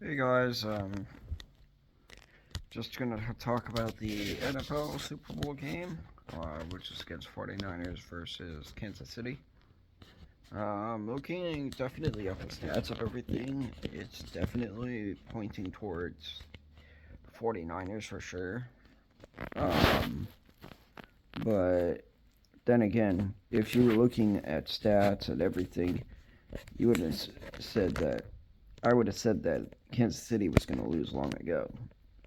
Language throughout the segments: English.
Hey guys, just gonna talk about the NFL Super Bowl game, which is against 49ers versus Kansas City. Looking definitely up the stats of everything, it's definitely pointing towards 49ers for sure. Um, but then again, if you were looking at stats and everything, you would have said that I would have said that Kansas City was going to lose long ago,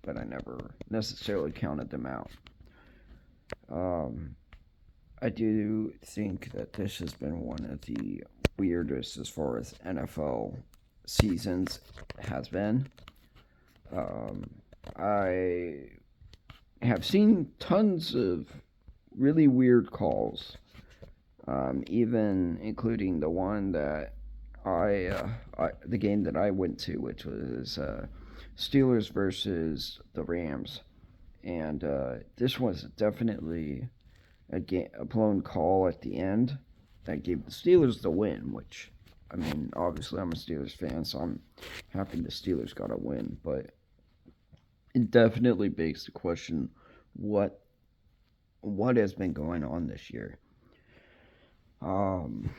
but I never necessarily counted them out. Um, I do think that this has been one of the weirdest as far as NFL seasons has been. Um, I have seen tons of really weird calls, even including the one that the game that I went to, which was Steelers versus the Rams, and this was definitely a blown call at the end that gave the Steelers the win. Which, I mean, obviously I'm a Steelers fan, so I'm happy the Steelers got a win, but it definitely begs the question what what has been going on this year. Um,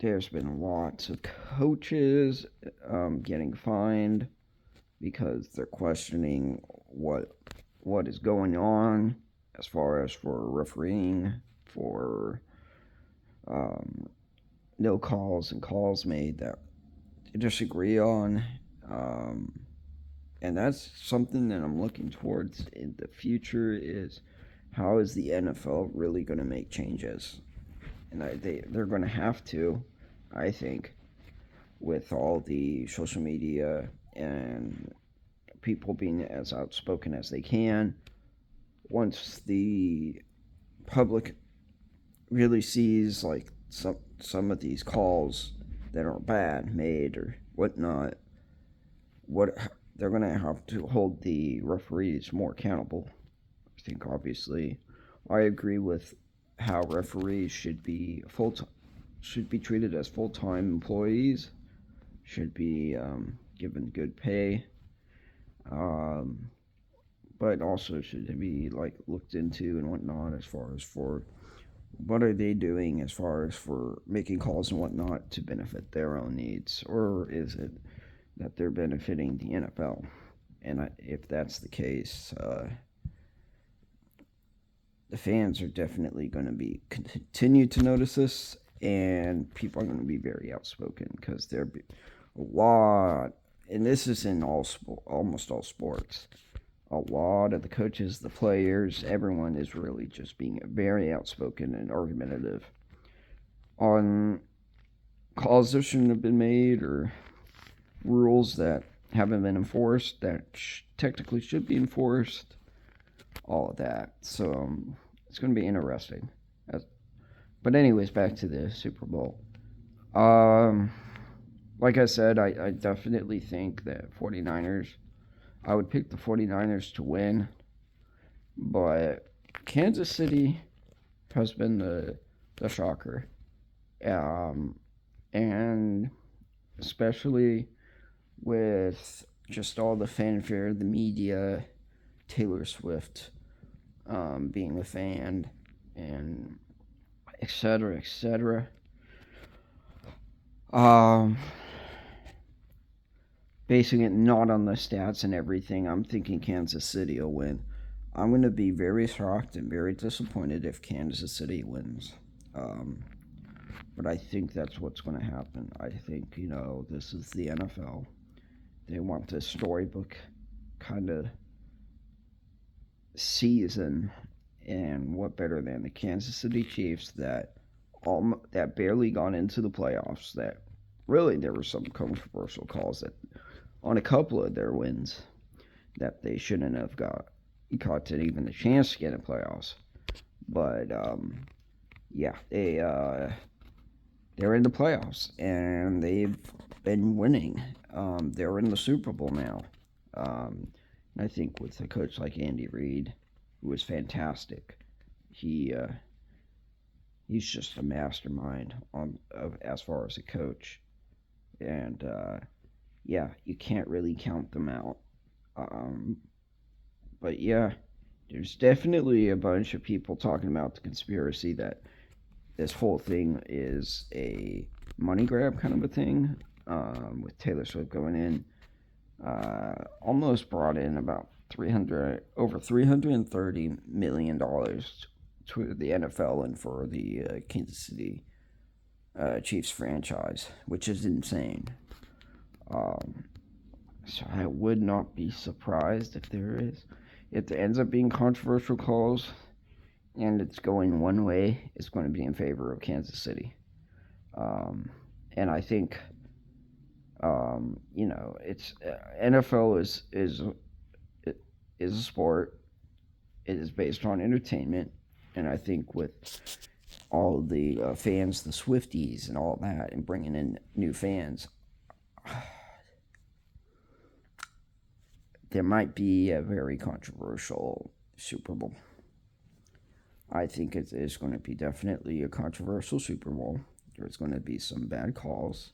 there's been lots of coaches getting fined because they're questioning what is going on as far as for refereeing, for um, no calls and calls made that they disagree on. Um, and that's something that I'm looking towards in the future is how is the NFL really going to make changes? And they're going to have to, I think, with all the social media and people being as outspoken as they can. Once the public really sees like some of these calls that are bad made or whatnot, what they're gonna have to hold the referees more accountable. I think obviously, I agree with how referees should be treated as full time employees, should be given good pay, um, but also should be like looked into and whatnot as far as for what are they doing as far as for making calls and whatnot to benefit their own needs, or is it that they're benefiting the NFL? And if that's the case, the fans are definitely going to be continue to notice this, and people are going to be very outspoken because there be a lot, and this is in almost all sports. A lot of the coaches, the players, everyone is really just being very outspoken and argumentative on calls that shouldn't have been made or rules that haven't been enforced that technically should be enforced. All of that. So it's going to be interesting. But anyways, back to the Super Bowl. Um, like I said, I definitely think that 49ers. I would pick the 49ers to win, but Kansas City has been the shocker. Um, and especially with just all the fanfare, the media, Taylor Swift being a fan, and etc. etc. Um, Basing it not on the stats and everything, I'm thinking Kansas City will win. I'm going to be very shocked and very disappointed if Kansas City wins. Um, but I think that's what's going to happen. I think, this is the NFL. They want this storybook kind of season, and what better than the Kansas City Chiefs that barely got into the playoffs? That really there were some controversial calls that on a couple of their wins that they shouldn't have got to even the chance to get in playoffs. But yeah, they're in the playoffs and they've been winning. They're in the Super Bowl now. Um, I think with a coach like Andy Reid, who was fantastic, he he's just a mastermind as far as a coach, and yeah, you can't really count them out. Um, but yeah, there's definitely a bunch of people talking about the conspiracy that this whole thing is a money grab kind of a thing, with Taylor Swift going in. Almost brought in about over $330 million to the NFL and for the Kansas City Chiefs franchise, which is insane. Um, so I would not be surprised if there ends up being controversial calls and it's going one way, it's going to be in favor of Kansas City. Um, and I think, it's NFL is a sport. It is based on entertainment, and I think with all the fans, the Swifties, and all that, and bringing in new fans, there might be a very controversial Super Bowl. I think it is going to be definitely a controversial Super Bowl. There's going to be some bad calls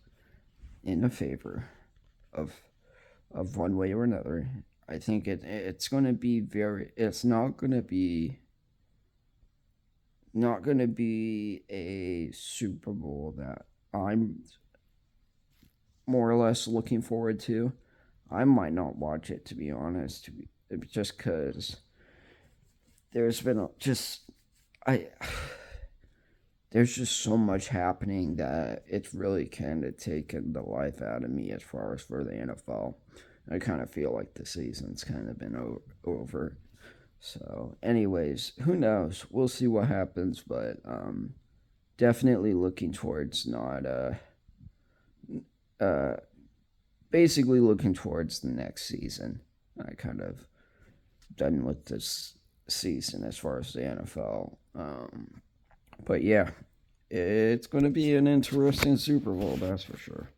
in the favor of one way or another. I think it's going to be very. It's not going to be a Super Bowl that I'm more or less looking forward to. I might not watch it, to be honest, just because there's been just I there's just so much happening that it's really kind of taken the life out of me as far as for the NFL. I kind of feel like the season's kind of been over. So, anyways, who knows? We'll see what happens, but definitely looking towards not uh basically looking towards the next season. I kind of done with this season as far as the NFL. But yeah, it's going to be an interesting Super Bowl, that's for sure.